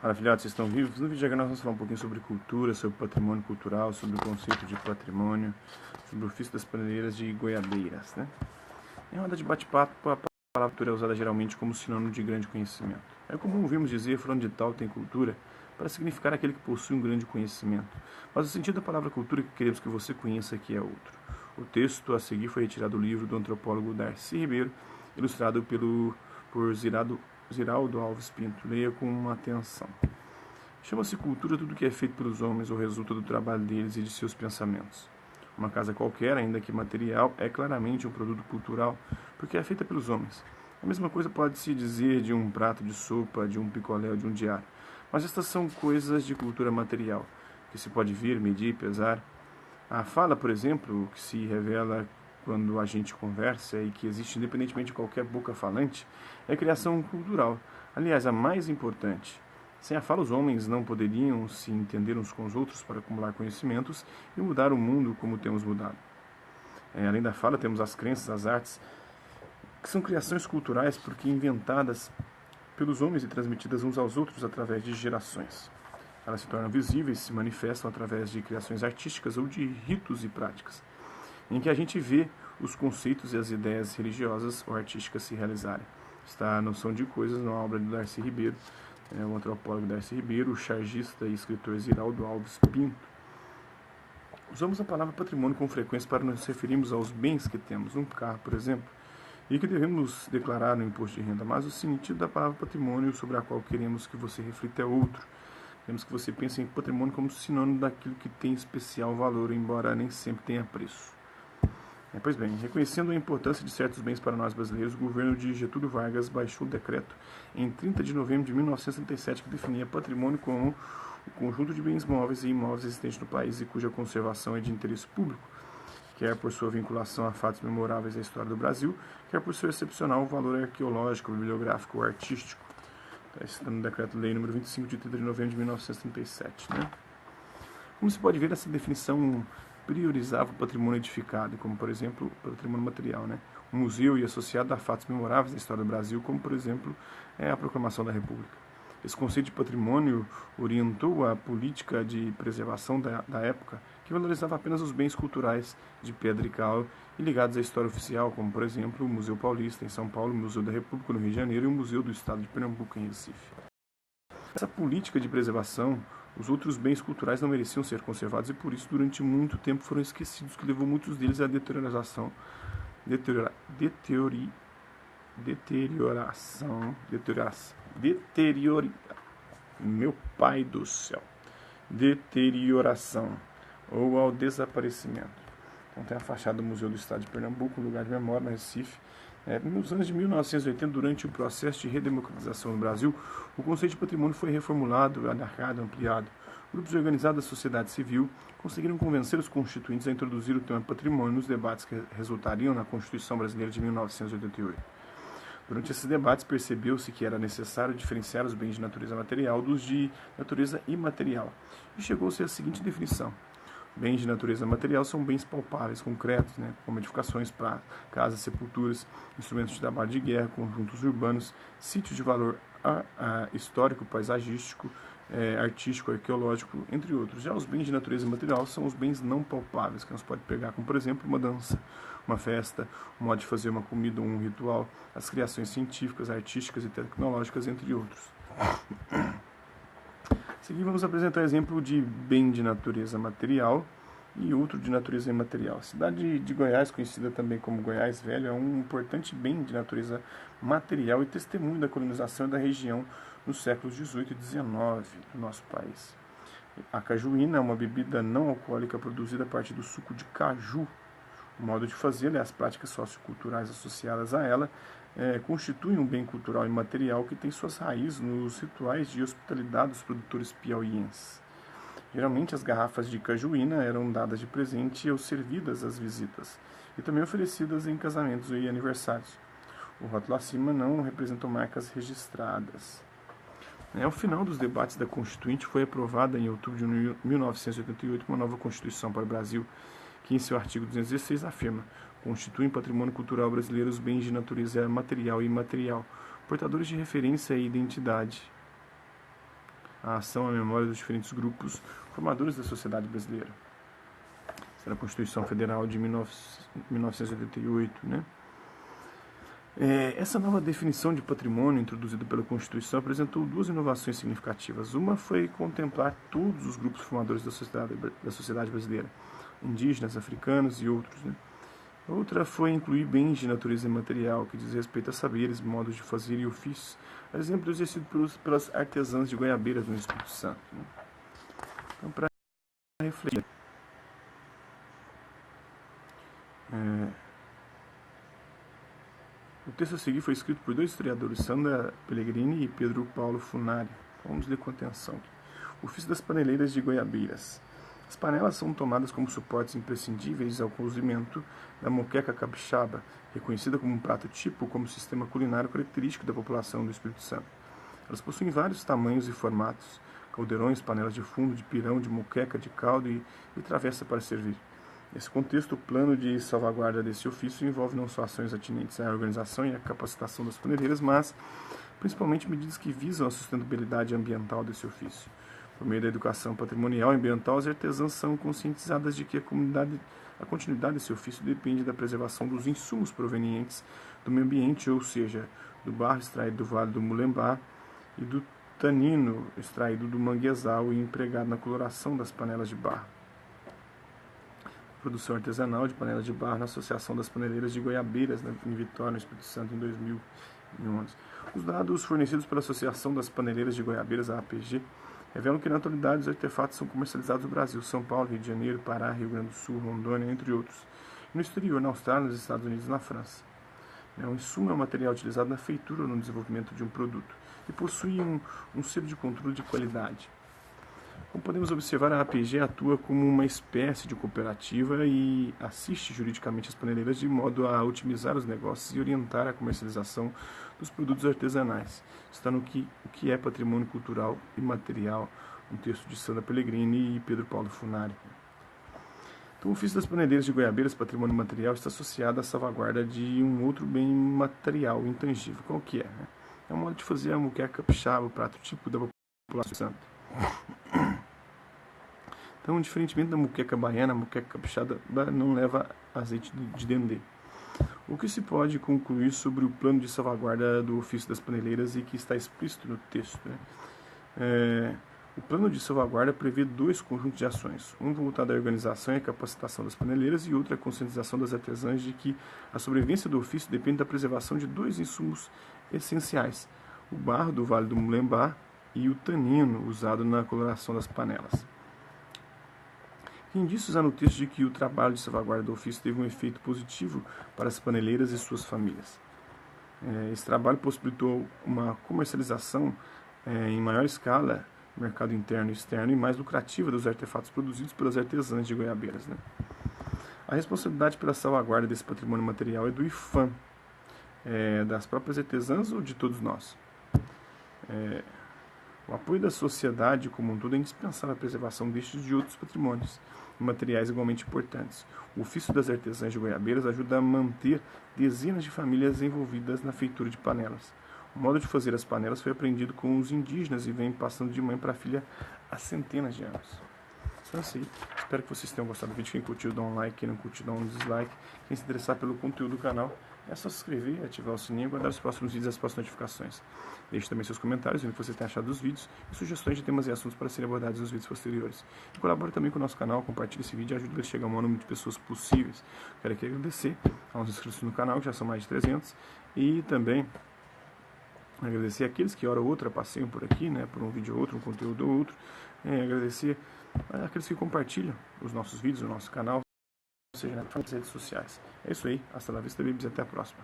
Fala, filhotes, vocês estão vivos? No vídeo de agora nós vamos falar um pouquinho sobre cultura, sobre patrimônio cultural, sobre o conceito de patrimônio, sobre o ofício das paneleiras de goiabeiras, né? Em roda de bate-papo, a palavra cultura é usada geralmente como sinônimo de grande conhecimento. É comum ouvirmos dizer, fulano de tal tem cultura, para significar aquele que possui um grande conhecimento. Mas o sentido da palavra cultura que queremos que você conheça aqui é outro. O texto a seguir foi retirado do livro do antropólogo Darcy Ribeiro, ilustrado por Ziraldo Alves Pinto. Leia com atenção. Chama-se cultura tudo que é feito pelos homens ou resulta do trabalho deles e de seus pensamentos. Uma casa qualquer, ainda que material, é claramente um produto cultural, porque é feita pelos homens. A mesma coisa pode-se dizer de um prato de sopa, de um picolé ou de um diário. Mas estas são coisas de cultura material, que se pode ver, medir, pesar. A fala, por exemplo, que se revela quando a gente conversa e que existe independentemente de qualquer boca falante, é criação cultural. Aliás, a mais importante. Sem a fala, os homens não poderiam se entender uns com os outros para acumular conhecimentos e mudar o mundo como temos mudado. Além da fala, temos as crenças, as artes, que são criações culturais porque inventadas pelos homens e transmitidas uns aos outros através de gerações. Elas se tornam visíveis e se manifestam através de criações artísticas ou de ritos e práticas, em que a gente vê os conceitos e as ideias religiosas ou artísticas se realizarem. Está a noção de coisas na obra de Darcy Ribeiro, o antropólogo Darcy Ribeiro, o chargista e escritor Ziraldo Alves Pinto. Usamos a palavra patrimônio com frequência para nos referirmos aos bens que temos, um carro, por exemplo, e que devemos declarar no imposto de renda, mas o sentido da palavra patrimônio sobre a qual queremos que você reflita é outro. Queremos que você pense em patrimônio como sinônimo daquilo que tem especial valor, embora nem sempre tenha preço. Pois bem, reconhecendo a importância de certos bens para nós brasileiros, o governo de Getúlio Vargas baixou o decreto em 30 de novembro de 1967 que definia patrimônio como o conjunto de bens móveis e imóveis existentes no país e cuja conservação é de interesse público, quer por sua vinculação a fatos memoráveis da história do Brasil, quer por seu excepcional valor arqueológico, bibliográfico ou artístico. Está no decreto-lei número 25 de 30 de novembro de 1967. Como se pode ver, essa definição priorizava o patrimônio edificado, como, por exemplo, o patrimônio material, um museu e associado a fatos memoráveis da história do Brasil, como, por exemplo, a Proclamação da República. Esse conceito de patrimônio orientou a política de preservação da época, que valorizava apenas os bens culturais de pedra e cal e ligados à história oficial, como, por exemplo, o Museu Paulista, em São Paulo, o Museu da República, no Rio de Janeiro, e o Museu do Estado de Pernambuco, em Recife. Essa política de preservação, os outros bens culturais não mereciam ser conservados e, por isso, durante muito tempo foram esquecidos, que levou muitos deles à deterioração. Meu pai do céu. Deterioração ou ao desaparecimento. Então tem a fachada do Museu do Estado de Pernambuco, um lugar de memória, no Recife. Nos anos de 1980, durante o processo de redemocratização no Brasil, o conceito de patrimônio foi reformulado, adaptado, ampliado. Grupos organizados da sociedade civil conseguiram convencer os constituintes a introduzir o tema patrimônio nos debates que resultariam na Constituição Brasileira de 1988. Durante esses debates, percebeu-se que era necessário diferenciar os bens de natureza material dos de natureza imaterial, e chegou-se à seguinte definição. Bens de natureza material são bens palpáveis, concretos, como edificações, casas, sepulturas, instrumentos de trabalho de guerra, conjuntos urbanos, sítios de valor histórico, paisagístico, artístico, arqueológico, entre outros. Já os bens de natureza material são os bens não palpáveis, que nós pode pegar como, por exemplo, uma dança, uma festa, um modo de fazer uma comida, um ritual, as criações científicas, artísticas e tecnológicas, entre outros. A seguir vamos apresentar um exemplo de bem de natureza material e outro de natureza imaterial. A cidade de Goiás, conhecida também como Goiás Velho, é um importante bem de natureza material e testemunho da colonização da região nos séculos XVIII e XIX do nosso país. A cajuína é uma bebida não alcoólica produzida a partir do suco de caju. O modo de fazer e as práticas socioculturais associadas a ela constituem um bem cultural e material que tem suas raízes nos rituais de hospitalidade dos produtores piauienses. Geralmente as garrafas de cajuína eram dadas de presente ou servidas às visitas, e também oferecidas em casamentos e aniversários. O rótulo acima não representou marcas registradas. Ao final dos debates da Constituinte, foi aprovada em outubro de 1988 uma nova Constituição para o Brasil, que em seu artigo 216 afirma: constituem patrimônio cultural brasileiro os bens de natureza material e imaterial, portadores de referência e identidade a ação à memória dos diferentes grupos formadores da sociedade brasileira. Essa era a Constituição Federal de 1988, né? Essa nova definição de patrimônio introduzida pela Constituição apresentou duas inovações significativas. Uma foi contemplar todos os grupos formadores da sociedade brasileira, indígenas, africanos e outros, né? Outra foi incluir bens de natureza imaterial, que diz respeito a saberes, modos de fazer e ofícios, a exemplo exercido pelas artesãs de Goiabeiras no Espírito Santo, né? Então, para refletir, o texto a seguir foi escrito por dois historiadores, Sandra Pellegrini e Pedro Paulo Funari. Vamos ler com atenção. O ofício das paneleiras de Goiabeiras. As panelas são tomadas como suportes imprescindíveis ao cozimento da moqueca capixaba, reconhecida como um prato típico como sistema culinário característico da população do Espírito Santo. Elas possuem vários tamanhos e formatos, caldeirões, panelas de fundo, de pirão, de moqueca, de caldo e travessa para servir. Nesse contexto, o plano de salvaguarda desse ofício envolve não só ações atinentes à organização e à capacitação das paneleiras, mas principalmente medidas que visam a sustentabilidade ambiental desse ofício. Por meio da educação patrimonial e ambiental, as artesãs são conscientizadas de que a continuidade desse ofício depende da preservação dos insumos provenientes do meio ambiente, ou seja, do barro extraído do Vale do Mulembá e do tanino extraído do manguezal e empregado na coloração das panelas de barro. Produção artesanal de panelas de barro na Associação das Paneleiras de Goiabeiras, em Vitória, no Espírito Santo, em 2011. Os dados fornecidos pela Associação das Paneleiras de Goiabeiras, a APG, revelam que na atualidade os artefatos são comercializados no Brasil, São Paulo, Rio de Janeiro, Pará, Rio Grande do Sul, Rondônia, entre outros, e no exterior, na Austrália, nos Estados Unidos e na França. O insumo é um material utilizado na feitura ou no desenvolvimento de um produto e possui um selo de controle de qualidade. Como podemos observar, a APG atua como uma espécie de cooperativa e assiste juridicamente as paneleiras de modo a otimizar os negócios e orientar a comercialização dos produtos artesanais. Está no que é patrimônio cultural e material, um texto de Sandra Pellegrini e Pedro Paulo Funari. Então, o ofício das paneleiras de Goiabeiras, patrimônio material, está associado à salvaguarda de um outro bem material, intangível. Qual que é? É um modo de fazer a moqueca capixaba, o prato típico da população santa. Então, diferentemente da moqueca baiana, a moqueca capixaba não leva azeite de dendê. O que se pode concluir sobre o plano de salvaguarda do ofício das paneleiras e que está explícito no texto, né? O plano de salvaguarda prevê dois conjuntos de ações, um voltado à organização e à capacitação das paneleiras e outro à conscientização das artesãs de que a sobrevivência do ofício depende da preservação de dois insumos essenciais, o barro do Vale do Mulembá e o tanino usado na coloração das panelas. Que indícios há no texto de que o trabalho de salvaguarda do ofício teve um efeito positivo para as paneleiras e suas famílias? Esse trabalho possibilitou uma comercialização em maior escala, no mercado interno e externo, e mais lucrativa dos artefatos produzidos pelas artesãs de Goiabeiras, né? A responsabilidade pela salvaguarda desse patrimônio material é do IFAM, das próprias artesãs ou de todos nós? O apoio da sociedade como um todo é indispensável à preservação destes e de outros patrimônios materiais igualmente importantes. O ofício das artesãs de Goiabeiras ajuda a manter dezenas de famílias envolvidas na feitura de panelas. O modo de fazer as panelas foi aprendido com os indígenas e vem passando de mãe para filha há centenas de anos. Então é isso aí. Espero que vocês tenham gostado do vídeo. Quem curtiu, dá um like. Quem não curtiu, dá um dislike. Quem se interessar pelo conteúdo do canal, é só se inscrever, ativar o sininho e aguardar os próximos vídeos e as próximas notificações. Deixe também seus comentários, vendo o que você tem achado dos vídeos e sugestões de temas e assuntos para serem abordados nos vídeos posteriores. E colabore também com o nosso canal, compartilhe esse vídeo e ajude ele a chegar ao maior número de pessoas possíveis. Quero aqui agradecer aos inscritos no canal, que já são mais de 300, e também agradecer aqueles que hora ou outra passeiam por aqui, né, por um vídeo ou outro, um conteúdo ou outro. Agradecer àqueles que compartilham os nossos vídeos, o nosso canal, seja nas redes sociais. É isso aí, hasta la vista, babies, e até a próxima.